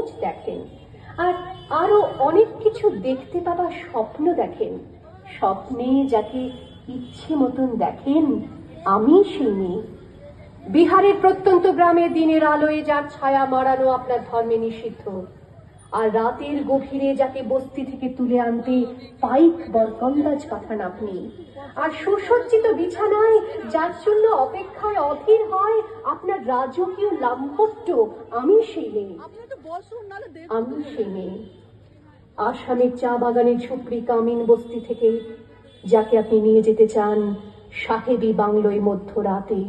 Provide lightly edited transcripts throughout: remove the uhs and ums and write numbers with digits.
খোঁজ দেখেন, আর আরো অনেক কিছু দেখতে পাবার স্বপ্ন দেখেন। স্বপ্নে যাকে ইচ্ছে মতন দেখেন, আমি সেই মেয়ে। বিহারের প্রত্যন্ত গ্রামে দিনের আলোয় যার ছায়া মারানো আপনার ধর্মে নিষিদ্ধ, আর রাতের গভীরে যাকে বস্তি থেকে তুলে আনতে পাইক বরকন্দাজ পাঠান আপনি, আর সুসজ্জিত বিছানায় যার জন্য অপেক্ষায় অধীর হয় আপনার রাজকীয় লাম্পট্য, আমি সেই মেয়ে। আমি সেই মেয়ে। আসামের চা বাগানের ঝুপড়ি কামিন বস্তি থেকে যাকে আপনি নিয়ে যেতে চান সাহেবী বাংলোয় মধ্যরাতে,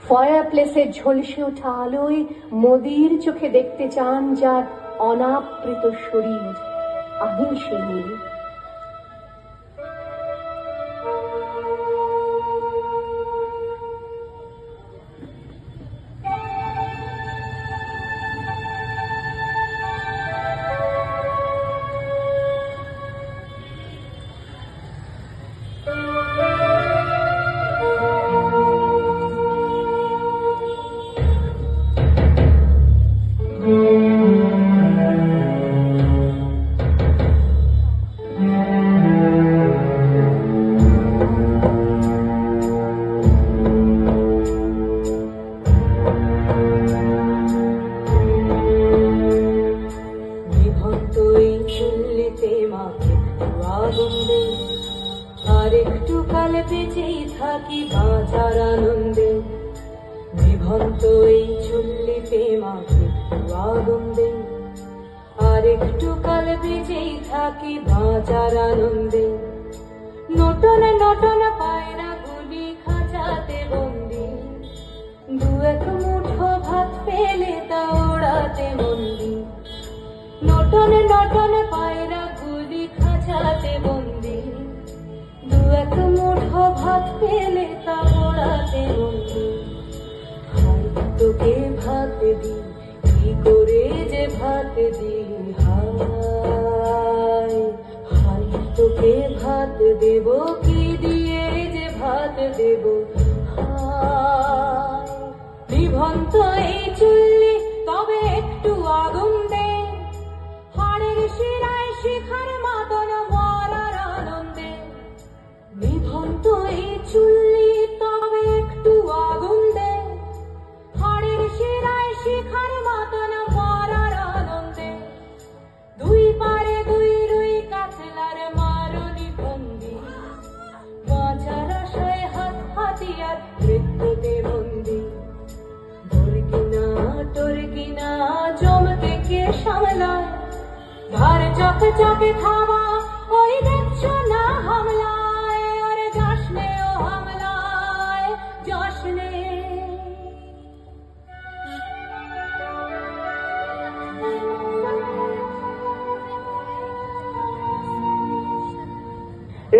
ফায়ার প্লেসের ঝলসে ওঠা আলোয় মোদির চোখে দেখতে চান যার অনাবৃত শরীর, আমি সেই মেয়ে।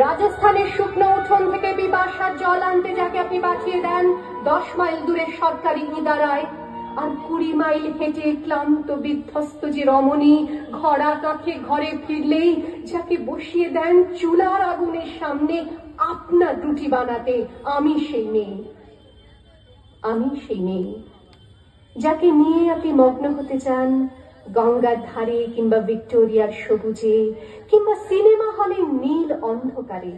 রাজস্থানের শুকনো উঠোন থেকে বিপাশার জল আনতে যাকে আপনি পাঠিয়ে দেন 10 মাইল দূরের সরকারি ইদারায়, আর 20 মাইল হেঁটে ক্লান্ত বিধ্বস্ত যে রমণী ঘড়া কাঁখে ঘরে ফিরলেই যাকে বসিয়ে দেন চুলার আগুনের সামনে আপনার রুটি বানাতে, আমি সেই মেয়ে। আমি সেই মেয়ে যাকে নিয়ে আপনি মগ্ন হতে চান গঙ্গার ধারে কিংবা ভিক্টোরিয়ার সবুজে কিংবা সিনেমা হলের নীল অন্ধকারে,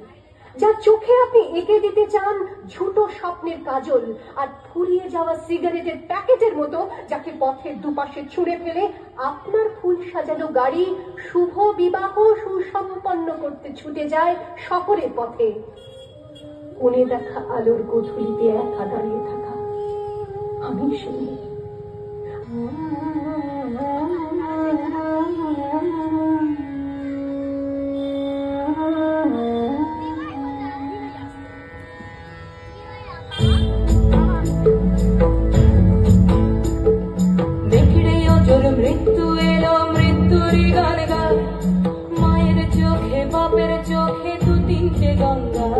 যার চোখে আপনি এঁকে দিতে চান ঝুটো স্বপ্নের কাজল, আর ফুরিয়ে যাওয়া সিগারেটের প্যাকেটের মতো যাকে পথের দুপাশে ছুঁড়ে ফেলে আপনার ফুল সাজানো গাড়ি শুভ বিবাহ সুসম্পন্ন করতে ছুটে যায় শহরের পথে। কোণে দেখা আলোর গোধূলিতে একা দাঁড়িয়ে থাকা, আমি সেই। মৃত্যু এলো মৃত্যুরই গান গায়, মায়ের চোখে বাপের চোখে 2-3টে গঙ্গা।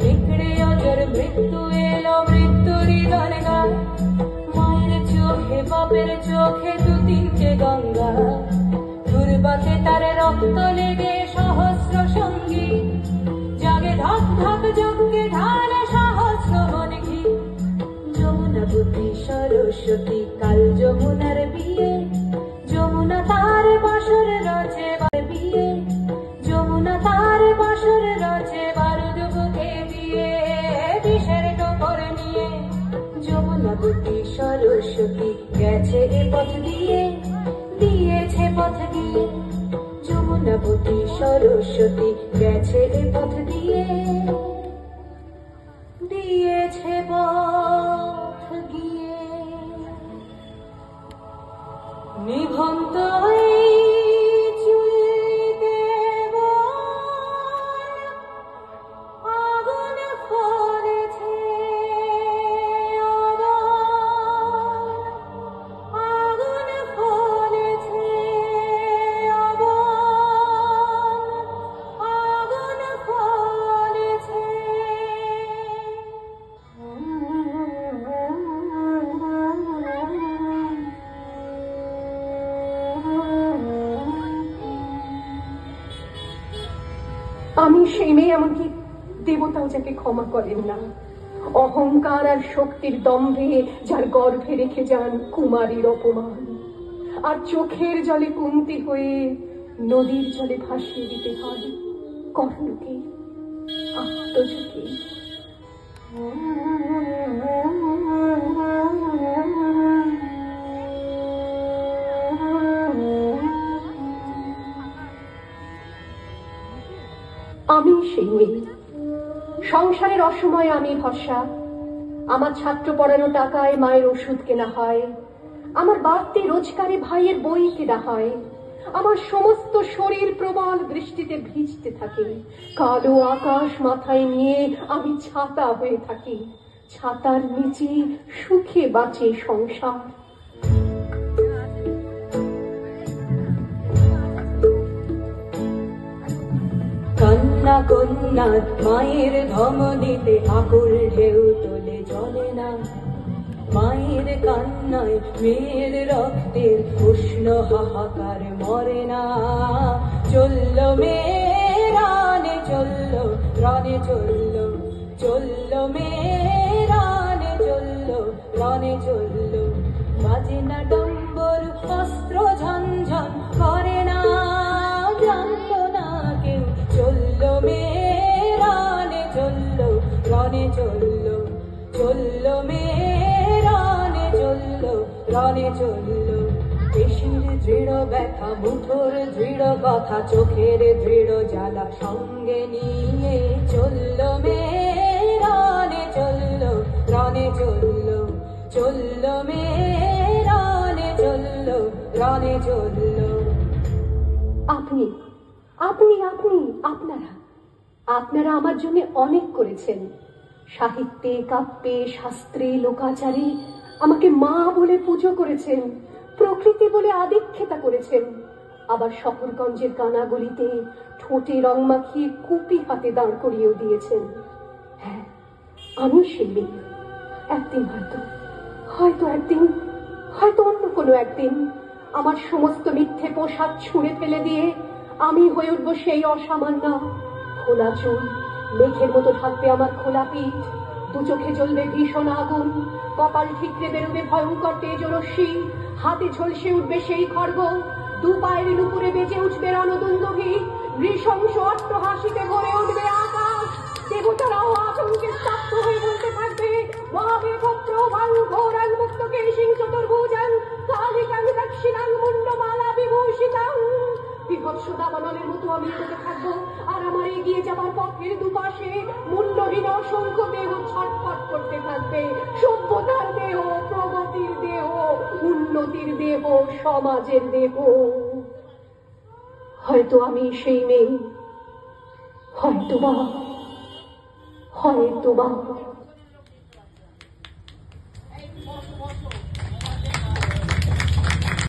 নিকড়ে অজর মৃত্যু এলো মৃত্যুরই গান গায়, মায়ের চোখে বাপের চোখে 2-3টে গঙ্গা। দুর্বাতে তার রক্ত লেগে সহস্র সঙ্গী জাগে ঢাক ঢাক যজ্ঞে ঢালে সহস্র বনঘি। যমুনা বুদ্ধি সরস্বতী কাল যমুনার বিয়ে, যমুনা গেছে এ পথ দিয়ে, দিয়েছে পথ দিয়ে, যমুনাবতী সরস্বতী গেছে এ পথ দিয়ে, দিয়েছে পথ গিয়ে। নিভন্ত আমি সেই মেয়ে, এমনকি দেবতাও যাকে ক্ষমা করেন না, অহংকার আর শক্তির দম্ভে যার গর্ভে রেখে যান কুমারীর অপমান, আর চোখের জলে কুন্তি হয়ে নদীর জলে ভাসিয়ে দিতে হয় কর্ণকে, আত্মজকে। আমি সেই মেয়ে, সংসারের অসময়ে আমি ভরসা। আমার ছাত্র পড়ানো টাকায় মায়ের ওষুধ কেনা হয়, আমার বাড়তি রোজগারে ভাইয়ের বই কেনা হয়, আমার সমস্ত শরীর প্রবল বৃষ্টিতে ভিজতে থাকে, কালো আকাশ মাথায় নিয়ে আমি ছাতা হয়ে থাকি, ছাতার নিচে সুখে বাঁচে সংসার। কন্যা কন্যা মায়ের ধমনীতে আকুল ঢেউ তোলে জলে না, মায়ের কান্নায় মেয়ের রক্তের উষ্ণ হাহাকার মরে না। চলল মেয়ে রানে চলল, রানে চলল, চলল মেয়ে রানে চলল, রানে চলল, বাজে না ডম্বর অস্ত্র ঝনঝন করে না, জানতো না কেউ। চলল মেয়ে রানে চলল, রানে চলল, চলল মেয়ে রানে চলল, রানে চলল, পেশির দৃঢ় ব্যথা মুঠোর দৃঢ় কথা চোখের দৃঢ় জ্বালা সঙ্গে নিয়ে। চলল মেয়ে রানে চলল, রানে চলল, চলল মেয়ে রানে চলল, রানে চলল। আপনি আপনি আপনি আপনারা আপনারা আমার জন্য অনেক করেছেন। সাহিত্যে, কাব্যে, শাস্ত্রে, লোকাচারে আমাকে মা বলে পুজো করেছেন, প্রকৃতি বলে আদিক্ষেতা করেছেন। আবার শহরগঞ্জের কানাগলিতে ঠোঁটে রং মাখিয়ে কুপি হাতে দাঁড় করিয়েও দিয়েছেন। হ্যাঁ, আমি সেই মেয়ে। একদিন হয়তো একদিন, হয়তো অন্য কোনো একদিন আমার সমস্ত মিথ্যে পোশাক ছুঁড়ে ফেলে দিয়ে আমি হয়ে উঠবো সেই অসামান্য। খোলা চুল, মেঘের মতো থাকবে আমার খোলা পিঠ, দু চোখে জ্বলবে ভীষণ আগুন, কপাল ঠিকরে বেরোবে ভয়ঙ্কর তেজরশ্মি, হাতে ঝলসে উঠবে সেই খড়গ, দু পায়ের নুপুরে বেজে উঠবে রণদুন্দুভি, নৃশংস অট্ট হাসিতে ভরে উঠবে আকাশ। দেবতারাও আতঙ্কে স্তব্ধ হয়ে বলতে থাকবে, মহাবেভদ্র ভাঙ্গোরাং মুক্তকে সিংচতুর্ভুজাং কালিকাং দক্ষিণাং মুন্ডমালা বিভূষিতাং। বিভৎস দাবানলের মতো আমি এগোতে থাকবো, আর আমার এগিয়ে যাবার পথের দুপাশে মুন্ডহীন অসংখ্য দেহ ছটফট করতে থাকবে। সভ্যতার দেহ, প্রগতির দেহ, উন্নতির দেহ, সমাজের দেহ। হয়তো আমি সেই মেয়ে, হয়তো বা